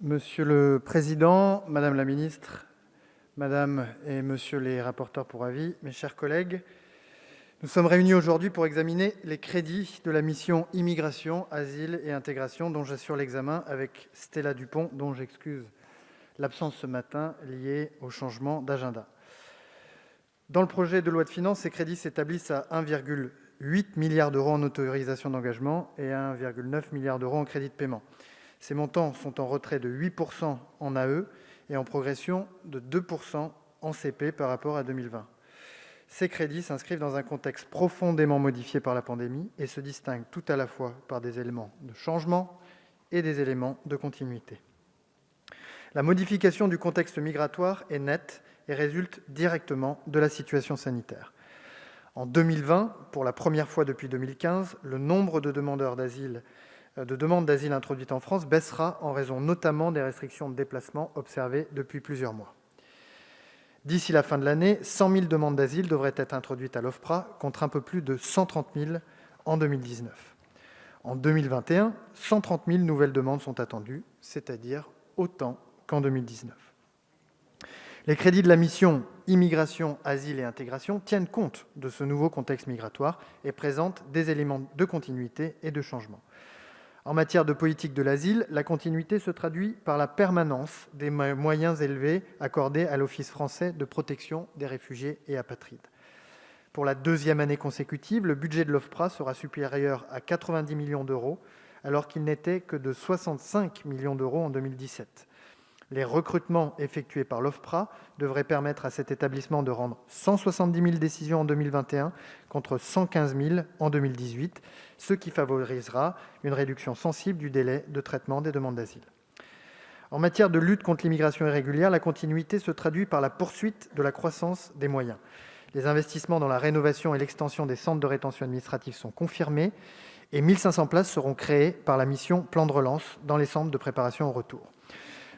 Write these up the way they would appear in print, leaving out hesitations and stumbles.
Monsieur le président, madame la ministre, madame et monsieur les rapporteurs pour avis, mes chers collègues, nous sommes réunis aujourd'hui pour examiner les crédits de la mission Immigration, Asile et Intégration, dont j'assure l'examen avec Stella Dupont, dont j'excuse l'absence ce matin liée au changement d'agenda. Dans le projet de loi de finances, ces crédits s'établissent à 1,8 milliard d'euros en autorisations d'engagement et 1,9 milliard d'euros en crédits de paiement. Ces montants sont en retrait de 8% en AE et en progression de 2% en CP par rapport à 2020. Ces crédits s'inscrivent dans un contexte profondément modifié par la pandémie et se distinguent tout à la fois par des éléments de changement et des éléments de continuité. La modification du contexte migratoire est nette et résulte directement de la situation sanitaire. En 2020, pour la première fois depuis 2015, le nombre de demandes d'asile introduites en France baissera en raison notamment des restrictions de déplacement observées depuis plusieurs mois. D'ici la fin de l'année, 100 000 demandes d'asile devraient être introduites à l'OFPRA, contre un peu plus de 130 000 en 2019. En 2021, 130 000 nouvelles demandes sont attendues, c'est-à-dire autant qu'en 2019. Les crédits de la mission Immigration, Asile et Intégration tiennent compte de ce nouveau contexte migratoire et présentent des éléments de continuité et de changement. En matière de politique de l'asile, la continuité se traduit par la permanence des moyens élevés accordés à l'Office français de protection des réfugiés et apatrides. Pour la deuxième année consécutive, le budget de l'OFPRA sera supérieur à 90 millions d'euros, alors qu'il n'était que de 65 millions d'euros en 2017. Les recrutements effectués par l'OFPRA devraient permettre à cet établissement de rendre 170 000 décisions en 2021 contre 115 000 en 2018, ce qui favorisera une réduction sensible du délai de traitement des demandes d'asile. En matière de lutte contre l'immigration irrégulière, la continuité se traduit par la poursuite de la croissance des moyens. Les investissements dans la rénovation et l'extension des centres de rétention administrative sont confirmés et 1 500 places seront créées par la mission Plan de relance dans les centres de préparation au retour.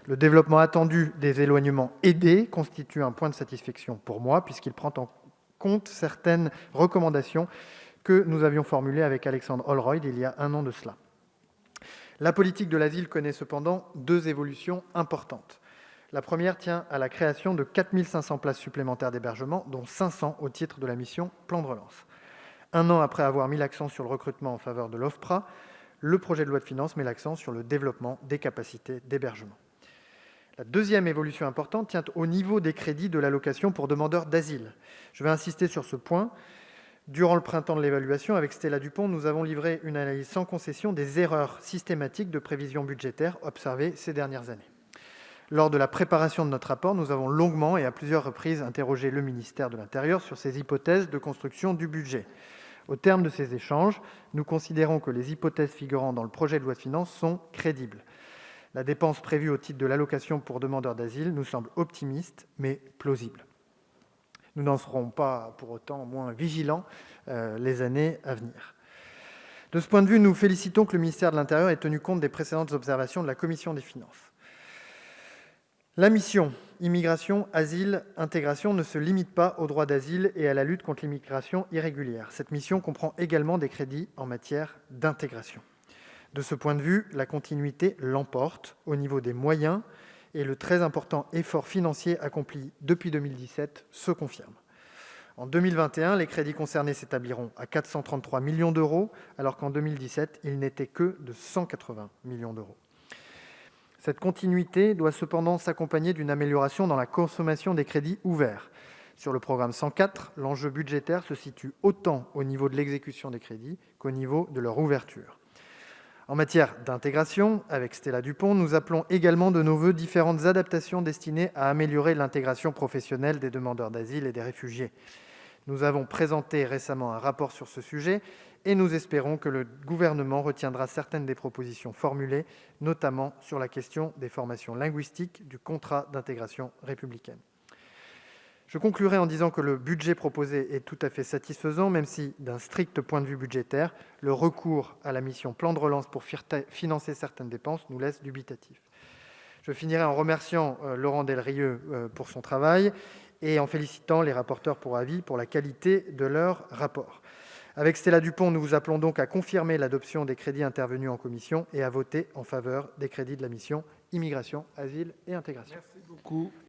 Le développement attendu des éloignements aidés constitue un point de satisfaction pour moi, puisqu'il prend en compte certaines recommandations que nous avions formulées avec Alexandre Holroyd il y a un an de cela. La politique de l'asile connaît cependant deux évolutions importantes. La première tient à la création de 4 500 places supplémentaires d'hébergement, dont 500 au titre de la mission Plan de relance. Un an après avoir mis l'accent sur le recrutement en faveur de l'OFPRA, le projet de loi de finances met l'accent sur le développement des capacités d'hébergement. La deuxième évolution importante tient au niveau des crédits de l'allocation pour demandeurs d'asile. Je vais insister sur ce point. Durant le printemps de l'évaluation, avec Stella Dupont, nous avons livré une analyse sans concession des erreurs systématiques de prévision budgétaire observées ces dernières années. Lors de la préparation de notre rapport, nous avons longuement et à plusieurs reprises interrogé le ministère de l'Intérieur sur ses hypothèses de construction du budget. Au terme de ces échanges, nous considérons que les hypothèses figurant dans le projet de loi de finances sont crédibles. La dépense prévue au titre de l'allocation pour demandeurs d'asile nous semble optimiste, mais plausible. Nous n'en serons pas pour autant moins vigilants les années à venir. De ce point de vue, nous félicitons que le ministère de l'Intérieur ait tenu compte des précédentes observations de la Commission des finances. La mission Immigration, Asile, Intégration ne se limite pas au droit d'asile et à la lutte contre l'immigration irrégulière. Cette mission comprend également des crédits en matière d'intégration. De ce point de vue, la continuité l'emporte au niveau des moyens et le très important effort financier accompli depuis 2017 se confirme. En 2021, les crédits concernés s'établiront à 433 millions d'euros, alors qu'en 2017, ils n'étaient que de 180 millions d'euros. Cette continuité doit cependant s'accompagner d'une amélioration dans la consommation des crédits ouverts. Sur le programme 104, l'enjeu budgétaire se situe autant au niveau de l'exécution des crédits qu'au niveau de leur ouverture. En matière d'intégration, avec Stella Dupont, nous appelons également de nos voeux différentes adaptations destinées à améliorer l'intégration professionnelle des demandeurs d'asile et des réfugiés. Nous avons présenté récemment un rapport sur ce sujet et nous espérons que le gouvernement retiendra certaines des propositions formulées, notamment sur la question des formations linguistiques du contrat d'intégration républicaine. Je conclurai en disant que le budget proposé est tout à fait satisfaisant, même si, d'un strict point de vue budgétaire, le recours à la mission Plan de relance pour financer certaines dépenses nous laisse dubitatifs. Je finirai en remerciant Laurent Delrieux pour son travail et en félicitant les rapporteurs pour avis pour la qualité de leur rapport. Avec Stella Dupont, nous vous appelons donc à confirmer l'adoption des crédits intervenus en commission et à voter en faveur des crédits de la mission « Immigration, asile et intégration ».